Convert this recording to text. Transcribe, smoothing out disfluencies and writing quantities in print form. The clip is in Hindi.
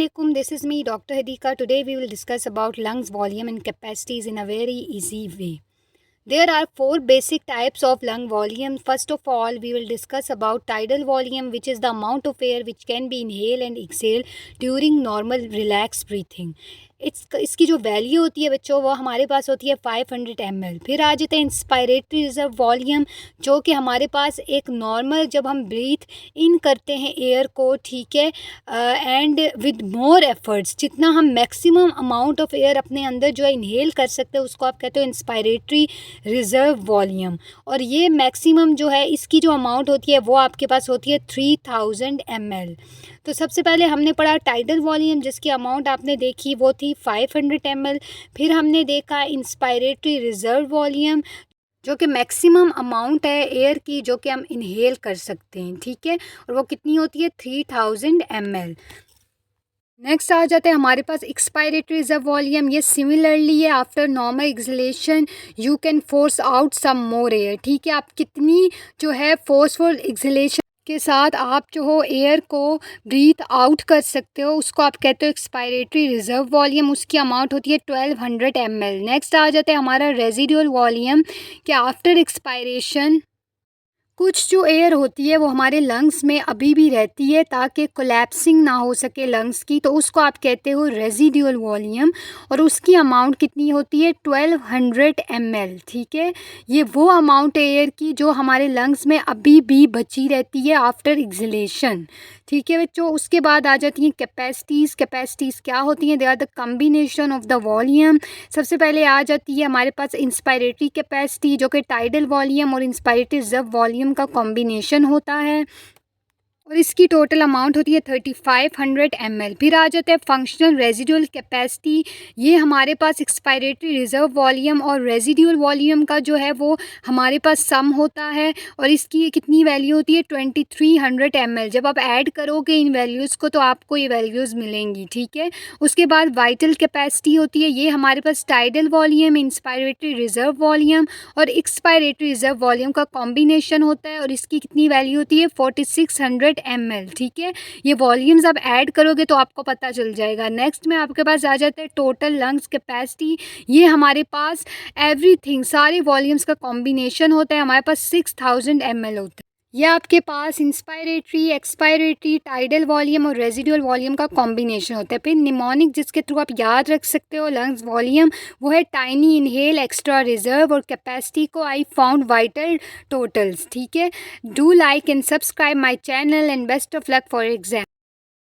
Assalamualaikum. This is me, Dr. Hadika. Today we will discuss about lungs volume and capacities in a very easy way. There are four basic types of lung volume. First of all, we will discuss about tidal volume, which is the amount of air which can be inhaled and exhaled during normal relaxed breathing. इसकी जो वैल्यू होती है बच्चों वो हमारे पास होती है 500 ml। फिर आ जाते हैं इंस्पायरेटरी रिजर्व वॉल्यूम, जो कि हमारे पास एक नॉर्मल जब हम ब्रीथ इन करते हैं एयर को, ठीक है, एंड विद मोर एफर्ट्स, जितना हम मैक्सिमम अमाउंट ऑफ एयर अपने अंदर जो है इनहेल कर सकते हैं उसको आप कहते हो इंस्पायरेटरी रिजर्व वॉल्यूम। और ये मैक्सिमम जो है इसकी जो अमाउंट होती है वो आपके पास होती है 3000 ml। तो सबसे पहले हमने पढ़ा टाइडल वॉल्यूम, जिसकी अमाउंट आपने देखी वो थी 500 ml। फिर हमने देखा इंस्पायरेटरी रिजर्व वॉल्यूम, जो कि मैक्सिमम अमाउंट है एयर की जो कि हम इनहेल कर सकते हैं, ठीक है, और वो कितनी होती है 3000 ml। नेक्स्ट आ जाते हैं हमारे पास एक्सपायरेटरी रिजर्व वॉल्यूम। ये सिमिलरली है, after normal exhalation you can force out some more air, ठीक है, आप कितनी जो है फोर्सफुल एक्सलेशन के साथ आप जो हो एयर को ब्रीथ आउट कर सकते हो उसको आप कहते हो एक्सपायरेटरी रिजर्व वॉल्यूम। उसकी अमाउंट होती है 1200 ml। नेक्स्ट आ जाता है हमारा रेजिडुअल वॉल्यूम, कि आफ्टर एक्सपायरेशन कुछ जो एयर होती है वो हमारे लंग्स में अभी भी रहती है ताकि कोलैप्सिंग ना हो सके लंग्स की, तो उसको आप कहते हो रेजिडुअल वॉल्यूम, और उसकी अमाउंट कितनी होती है 1200 ml, ठीक है। ये वो अमाउंट है एयर की जो हमारे लंग्स में अभी भी बची रहती है आफ्टर एक्सलेशन, ठीक है बच्चों। उसके बाद आ जाती हैं कैपेसिटीज़। कैपेसिटीज़ क्या होती हैं? They are the combination of the volume. सबसे पहले आ जाती है हमारे पास इंस्पायरेटरी कैपेसिटी, जो कि टाइडल वॉल्यूम और इंस्पायरेटरी रिजर्व वॉल्यूम का कॉम्बिनेशन होता है, और इसकी टोटल अमाउंट होती है 3500 ml। फिर आ जाता है फंक्शनल रेजिडुअल कैपेसिटी। ये हमारे पास एक्सपायरेटरी रिजर्व वॉल्यूम और रेजिडुअल वॉल्यूम का जो है वो हमारे पास सम होता है, और इसकी कितनी वैल्यू होती है 2300 ml। जब आप ऐड करोगे इन वैल्यूज़ को तो आपको ये वैल्यूज़ मिलेंगी, ठीक है। उसके बाद वाइटल कैपेसिटी होती है, ये हमारे पास tidal volume, inspiratory reserve volume और एक्सपायरेटरी रिजर्व वॉल्यूम का कॉम्बिनेशन होता है, और इसकी कितनी वैल्यू होती है 4600 ml, ठीक है। ये वॉल्यूम्स आप ऐड करोगे तो आपको पता चल जाएगा। नेक्स्ट में आपके पास आ जाता है टोटल लंग्स कैपेसिटी। ये हमारे पास एवरीथिंग सारे वॉल्यूम्स का कॉम्बिनेशन होता है, हमारे पास 6000 ml होता है। यह आपके पास इंस्पायरेटरी, एक्सपायरेटरी, टाइडल वॉल्यूम और रेजिडुअल वॉल्यूम का कॉम्बिनेशन होता है। फिर निमोनिक, जिसके थ्रू आप याद रख सकते हो लंग्स वॉल्यूम, वो है टाइनी, इनहेल, एक्स्ट्रा, रिजर्व, और कैपेसिटी को आई फाउंड वाइटल टोटल्स, ठीक है। Do like and subscribe my channel and best of luck for exam.